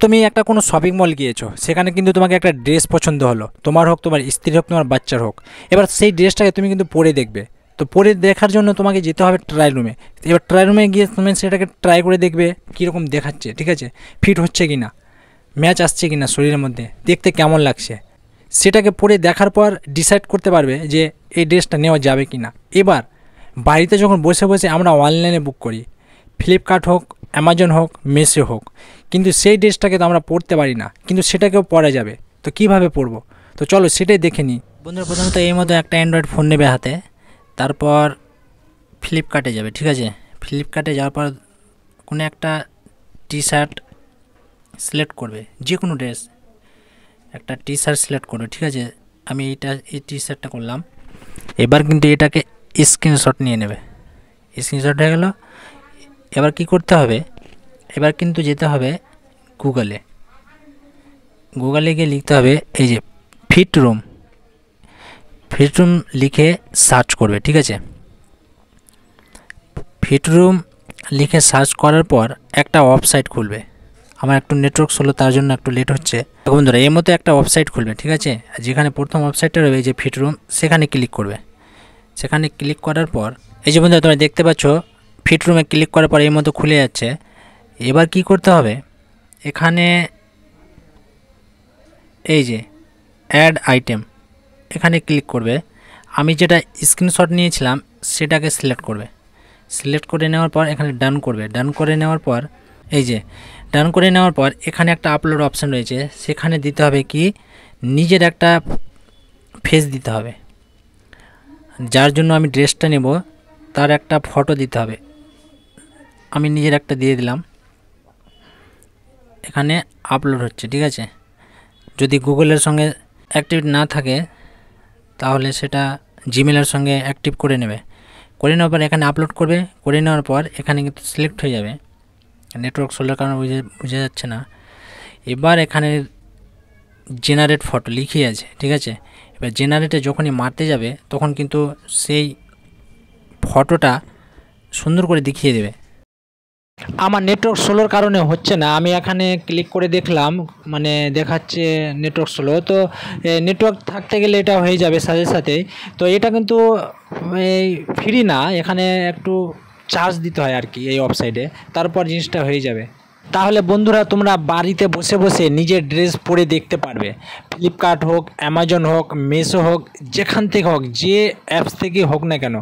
তুমি একটা কোনো শপিং মল গিয়েছো, সেখানে কিন্তু তোমাকে একটা ড্রেস পছন্দ হলো, তোমার হোক, তোমার স্ত্রীর হোক, তোমার বাচ্চার হোক। এবার সেই ড্রেসটাকে তুমি কিন্তু পরে দেখবে। তো পরে দেখার জন্য তোমাকে যেতে হবে ট্রায়াল রুমে। এবার ট্রায়াল রুমে গিয়ে তুমি সেটাকে ট্রাই করে দেখবে কীরকম দেখাচ্ছে, ঠিক আছে, ফিট হচ্ছে কি না, ম্যাচ আসছে কি না, শরীরের মধ্যে দেখতে কেমন লাগছে। সেটাকে পরে দেখার পর ডিসাইড করতে পারবে যে এই ড্রেসটা নেওয়া যাবে কি না। এবার বাড়িতে যখন বসে বসে আমরা অনলাইনে বুক করি, ফ্লিপকার্ট হোক, অ্যামাজন হোক, মেসো হোক, কিন্তু সেই ড্রেসটাকে তো আমরা পরতে পারি না, কিন্তু সেটাকেও পরা যাবে। তো কিভাবে পরবো? তো চলো সেটাই দেখে নিই। বন্ধুরা, প্রথমত এই মতো একটা অ্যান্ড্রয়েড ফোন নেবে হাতে, তারপর ফ্লিপকার্টে যাবে, ঠিক আছে। ফ্লিপকার্টে যাওয়ার পর কোনো একটা টি শার্ট সিলেক্ট করবে, যে কোনো ড্রেস একটা টি শার্ট সিলেক্ট করবে, ঠিক আছে। আমি এই টি শার্টটা করলাম। এবার কিন্তু এটাকে স্ক্রিনশট নিয়ে নেবে। স্ক্রিনশট হয়ে গেল। এবার কি করতে হবে, এবার কিন্তু যেতে হবে গুগলে গিয়ে লিখতে হবে এই যে ফিট রুম লিখে সার্চ করবে, ঠিক আছে। ফিট রুম লিখে সার্চ করার পর একটা ওয়েবসাইট খুলবে। আমার একটু নেটওয়ার্ক স্লো, তার জন্য একটু লেট হচ্ছে। বন্ধুরা, এর মতো একটা ওয়েবসাইট খুলবে, ঠিক আছে। যেখানে প্রথম ওয়েবসাইটটা রয়েছে যে ফিট রুম, সেখানে ক্লিক করবে। সেখানে ক্লিক করার পর এই যে বন্ধুরা তোমরা দেখতে পাচ্ছ, ফিট রুমে ক্লিক করার পর এই মতো খুলে যাচ্ছে। এবার কি করতে হবে, এখানে এই যে অ্যাড আইটেম, এখানে ক্লিক করবে। আমি যেটা স্ক্রিনশট নিয়েছিলাম সেটাকে সিলেক্ট করবে। সিলেক্ট করে নেওয়ার পর এখানে ডান করবে। ডান করে নেওয়ার পর এই যে ডান করে নেওয়ার পর এখানে একটা আপলোড অপশান রয়েছে, সেখানে দিতে হবে কি নিজের একটা ফেস দিতে হবে। যার জন্য আমি ড্রেসটা নেব তার একটা ফটো দিতে হবে। আমি নিজের একটা দিয়ে দিলাম। এখানে আপলোড হচ্ছে, ঠিক আছে। যদি গুগলের সঙ্গে অ্যাক্টিভ না থাকে তাহলে সেটা জিমেলের সঙ্গে অ্যাক্টিভ করে নেবে। করে নেওয়ার পর এখানে আপলোড করবে। করে নেওয়ার পর এখানে কিন্তু সিলেক্ট হয়ে যাবে। নেটওয়ার্ক স্লোর কারণে বোঝা যাচ্ছে না। এবার এখানে জেনারেট ফটো লিখে আছে, ঠিক আছে। এবার জেনারেটে যখনই মারতে যাবে তখন কিন্তু সেই ফটোটা সুন্দর করে দেখিয়ে দেবে। আমার নেটওয়ার্ক স্লোর কারণে হচ্ছে না, আমি এখানে ক্লিক করে দেখলাম, মানে দেখাচ্ছে নেটওয়ার্ক স্লো। তো নেটওয়ার্ক থাকতে গেলে এটা হয়ে যাবে সাথে সাথেই। তো এটা কিন্তু এই ফ্রি না, এখানে একটু চার্জ দিতে হয় আর কি এই ওয়েবসাইটে, তারপর জিনিসটা হয়ে যাবে। তাহলে বন্ধুরা, তোমরা বাড়িতে বসে বসে নিজের ড্রেস পরে দেখতে পারবে। ফ্লিপকার্ট হোক, অ্যামাজন হোক, মেসো হোক, যেখান থেকে হোক, যে অ্যাপস থেকে হোক না কেন,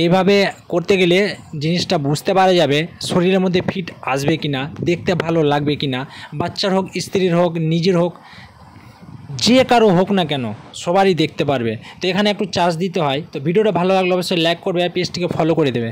এইভাবে করতে গেলে জিনিসটা বুঝতে পারা যাবে শরীরের মধ্যে ফিট আসবে কি না, দেখতে ভালো লাগবে কি না। বাচ্চার হোক, স্ত্রীর হোক, নিজের হোক, যে কারো হোক না কেন, সবারই দেখতে পারবে। তো এখানে একটু চার্জ দিতে হয়। তো ভিডিওটা ভালো লাগলে অবশ্যই লাইক করবে আর পেজটিকে ফলো করে দেবে।